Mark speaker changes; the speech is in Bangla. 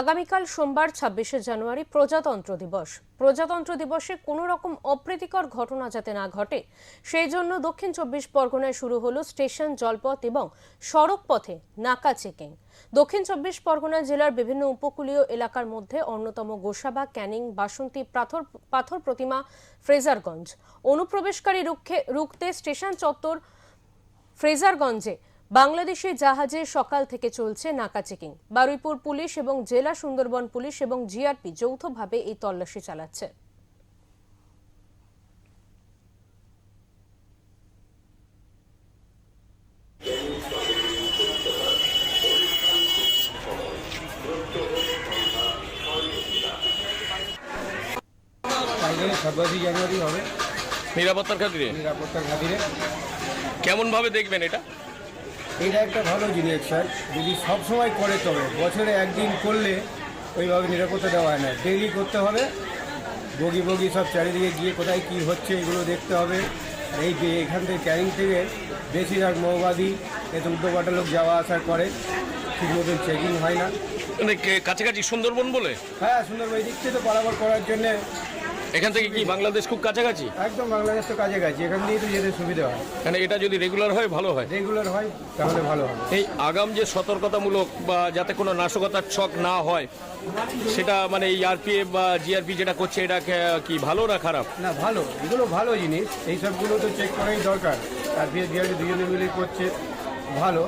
Speaker 1: আগামীকাল সোমবার ২৬শে জানুয়ারি প্রজাতন্ত্র দিবস। প্রজাতন্ত্র দিবসে কোনো রকম অপ্রীতিকর ঘটনা যাতে না ঘটে সেই জন্য দক্ষিণ ২৪ পরগনায় শুরু হলো স্টেশন, জলপথ এবং সড়ক পথে নাকা চেকিং। দক্ষিণ ২৪ পরগনা জেলার বিভিন্ন উপকূলীয় এলাকার মধ্যে অন্যতম গোসাবা, ক্যানিং, বাসন্তী, পাথর প্রতিমা, ফ্রেজারগঞ্জ। অনুপ্রবেশকারী রুখতে স্টেশন চত্বর ফ্রেজারগঞ্জে বাংলাদেশি জাহাজে সকাল থেকে চলছে নাকা চেকিং। বারুইপুর পুলিশ এবং জেলা সুন্দরবন পুলিশ এবং জিআরপি যৌথভাবে এই তল্লাশি চালাচ্ছে।
Speaker 2: জানুয়ারি হবে
Speaker 3: নিরাপত্তার খাতিরে। কেমন ভাবে দেখবেন এটা?
Speaker 2: এটা একটা ভালো জিনিস স্যার, যদি সব সময় করে তবে বছরে একদিন করলে ওইভাবে নিরাপত্তা দেওয়া হয় না, ডেইলি করতে হবে। বগি সব চারিদিকে গিয়ে কোথায় কি হচ্ছে এগুলো দেখতে হবে। এই এখান থেকে ক্যানিং থেকে বেশিরভাগ মৌবাদী এতে উল্টোপাল্টা লোক যাওয়া আসা করে, ঠিক মতন চেকিং হয় না।
Speaker 3: মানে কাছাকাছি সুন্দরবন বলে?
Speaker 2: হ্যাঁ, সুন্দরবন এই দিক থেকে তো পারাপার করার জন্যে।
Speaker 3: এখান থেকে কি বাংলাদেশ খুব কাছাকাছি?
Speaker 2: একদম বাংলাদেশ তো কাছাকাছি, এখান দিয়েই তো যেতে সুবিধা হয়।
Speaker 3: মানে এটা যদি রেগুলার হয় ভালো হয়।
Speaker 2: রেগুলার হয় তাহলে ভালো হবে।
Speaker 3: এই আগাম যে সতর্কতামূলক বা যাতে কোনো নাশকতার ছক না হয় সেটা মানে এই আরপিএফ বা জিআরপি যেটা করছে এটা কি ভালো না খারাপ?
Speaker 2: না, ভালো, এগুলো ভালো জিনিস। এই সবগুলো তো চেক করাই দরকার। আরপিএফ জিআরপি দুজনে মিলে করছে, ভালো।